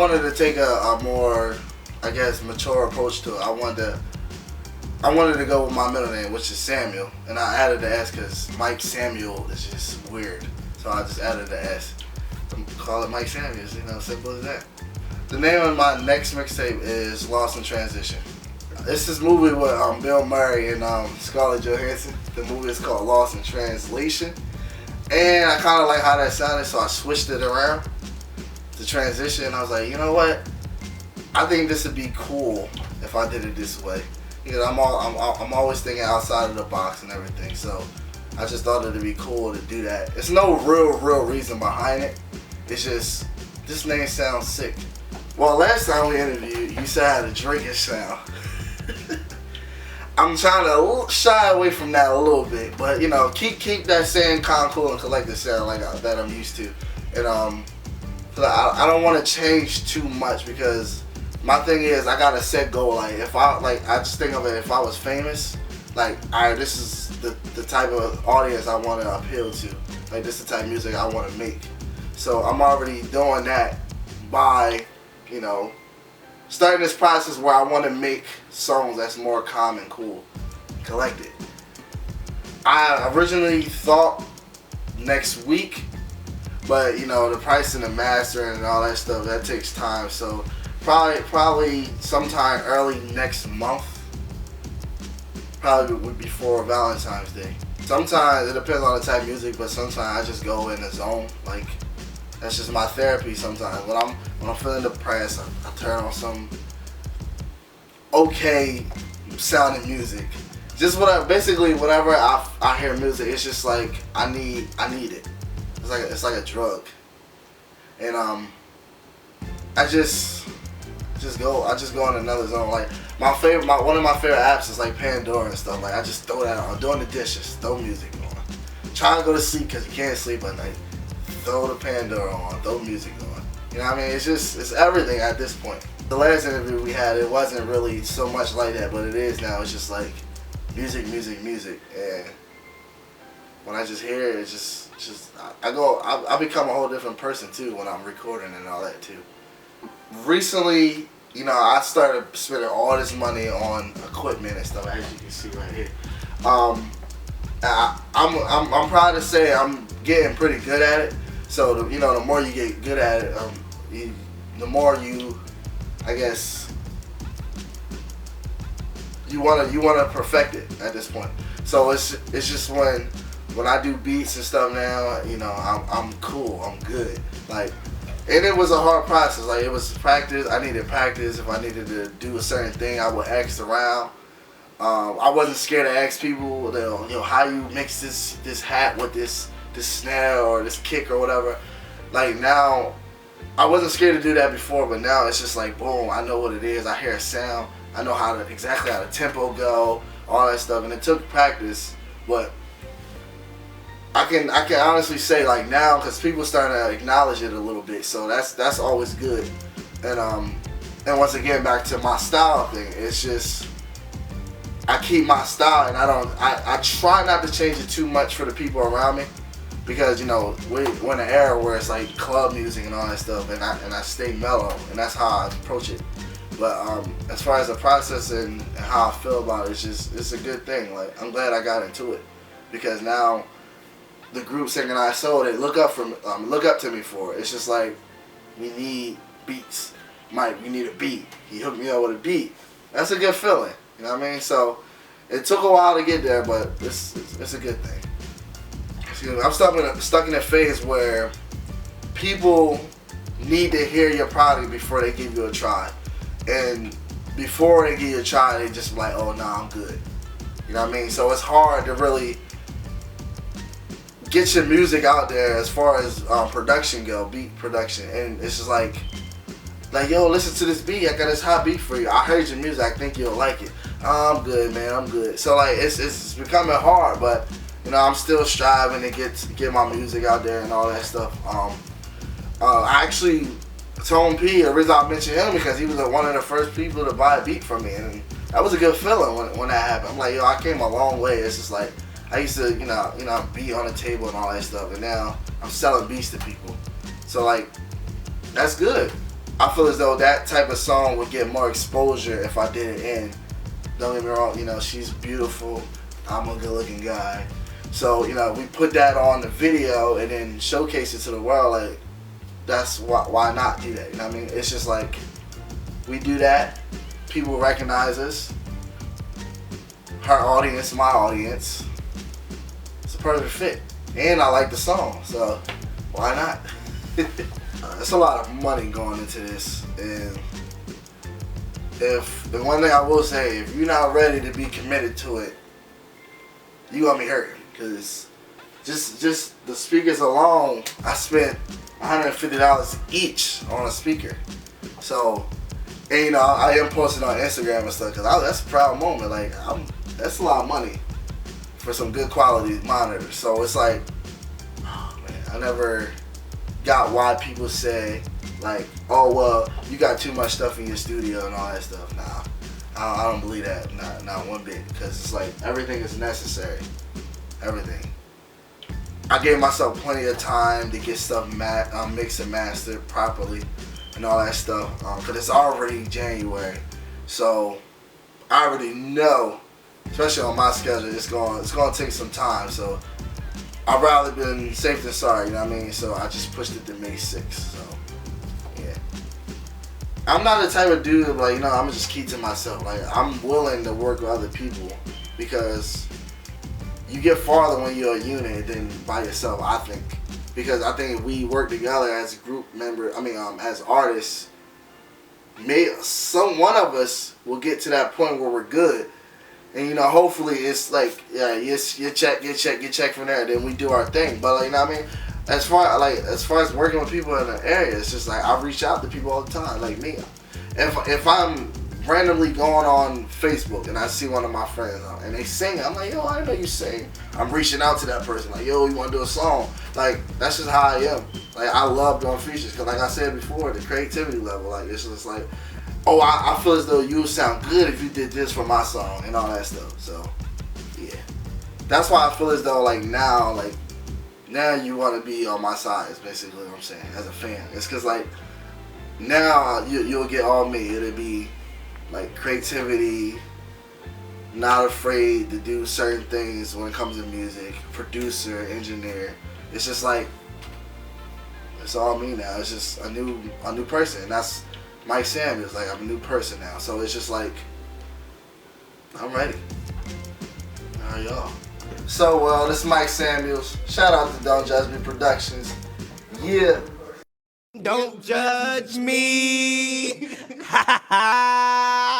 wanted to take a more, I guess, mature approach to it. I wanted to go with my middle name, which is Samuel, and I added the S because Mike Samuel is just weird. So I just added the S. Call it Mike Samuels, simple as that. The name of my next mixtape is Lost in Transition. It's this movie with Bill Murray and Scarlett Johansson. The movie is called Lost in Translation. And I kind of like how that sounded, so I switched it around to transition. I was like, you know what? I think this would be cool if I did it this way. Because I'm always thinking outside of the box and everything. So I just thought it'd be cool to do that. It's no real reason behind it. It's just, this name sounds sick. Well, last time we interviewed, you said I had a drinking sound. I'm trying to shy away from that a little bit, but keep that same kind of cool and collective sound like that I'm used to. And I don't want to change too much because my thing is I got a set goal. Like I just think of it, if I was famous, like alright, this is the type of audience I want to appeal to. Like this is the type of music I want to make. So I'm already doing that by starting this process where I want to make songs that's more calm and cool, collected. I originally thought next week, but the price and the mastering and all that stuff, that takes time. So probably sometime early next month, probably would be before Valentine's Day. Sometimes it depends on the type of music, but sometimes I just go in the zone. Like that's just my therapy. Sometimes when I'm feeling depressed, I turn on some okay sounding music. Just whenever I hear music, it's just like I need it. It's like a drug. And I just go in another zone. Like one of my favorite apps is like Pandora and stuff. Like I just throw that on, doing the dishes, throw music on. Trying to go to sleep because you can't sleep at night. Throw the Pandora on, throw music on. You know what I mean? It's everything at this point. The last interview we had, it wasn't really so much like that, but it is now. It's just like music, and when I just hear it, it's just I become a whole different person too when I'm recording and all that too. Recently, I started spending all this money on equipment and stuff, as you can see right here. I'm proud to say I'm getting pretty good at it. So the more you get good at it, the more I guess you wanna perfect it at this point. So it's just when I do beats and stuff now, I'm cool, I'm good. Like, and it was a hard process. Like it was practice. I needed practice. If I needed to do a certain thing, I would ask around. I wasn't scared to ask people, how you mix this hat with this snare or this kick or whatever. Like now, I wasn't scared to do that before, but now it's just like boom, I know what it is. I hear a sound. I know exactly how the tempo go, all that stuff, and it took practice. But I can honestly say like now, because people starting to acknowledge it a little bit, so that's always good. And once again, back to my style thing, it's just I keep my style, and I try not to change it too much for the people around me, because we're in an era where it's like club music and all that stuff, and I stay mellow, and that's how I approach it. But as far as the process and how I feel about it, it's a good thing. Like I'm glad I got into it, because now the group singing I Soul, they look up to me for it. It's just like, we need beats. Mike, we need a beat. He hooked me up with a beat. That's a good feeling. You know what I mean? So it took a while to get there, but it's a good thing. Excuse me. I'm stuck in a phase where people need to hear your product before they give you a try. And before they give you a try, they just be like, oh, nah, I'm good. You know what I mean? So it's hard to really get your music out there as far as production go, beat production. And it's just like, yo, listen to this beat. I got this hot beat for you. I heard your music. I think you'll like it. I'm good, man. I'm good. So like, it's becoming hard, but I'm still striving to get my music out there and all that stuff. I actually, Tone P, the reason I mentioned him because he was one of the first people to buy a beat from me, and that was a good feeling when that happened. I'm like, yo, I came a long way. It's just like, I used to, beat on the table and all that stuff, and now I'm selling beats to people. So like, that's good. I feel as though that type of song would get more exposure if I did it in. Don't get me wrong, you know, she's beautiful. I'm a good looking guy. So, you know, we put that on the video and then showcase it to the world. Like, that's why not do that? You know what I mean? It's just like, we do that. People recognize us. Her audience, my audience. It's a perfect fit. And I like the song, so why not? There's a lot of money going into this, and if the one thing I will say, if you're not ready to be committed to it, you gonna be hurting. Cause just the speakers alone, I spent $150 each on a speaker. So, and you know, I am posting on Instagram and stuff, cause that's a proud moment. Like, that's a lot of money for some good quality monitors. So it's like, oh man, I never got why people say like, oh well, you got too much stuff in your studio and all that stuff. Nah, I don't believe that, not one bit, because it's like everything is necessary, everything. I gave myself plenty of time to get stuff mixed and mastered properly and all that stuff, because it's already January, so I already know, especially on my schedule, it's going to take some time. So I'd rather been safe than sorry, you know what I mean? So I just pushed it to May 6th. So yeah, I'm not the type of dude like, you know, I'm just keep to myself. Like, I'm willing to work with other people, because you get farther when you're a unit than by yourself, I think. Because I think if we work together as a group member, as artists, one of us will get to that point where we're good. And you know, hopefully it's like, yeah, you check from there. Then we do our thing. But like, you know what I mean? As far as working with people in the area, it's just like I reach out to people all the time. Like me, if I'm randomly going on Facebook and I see one of my friends and they sing, I'm like, yo, I didn't know you sing. I'm reaching out to that person like, yo, you want to do a song? Like, that's just how I am. Like, I love doing features, because like I said before, the creativity level, like, it's just like, oh, I feel as though you would sound good if you did this for my song and all that stuff. So yeah, that's why I feel as though like now you want to be on my side, is basically what I'm saying, as a fan. It's because like now you'll get all me. It'll be like creativity, not afraid to do certain things when it comes to music, producer, engineer. It's just like, it's all me now. It's just a new person. And that's Mike Samuels. Like, I'm a new person now. So it's just like, I'm ready. Alright, y'all. So, this is Mike Samuels. Shout out to Don't Judge Me Productions. Yeah. Don't judge me. Ha ha ha.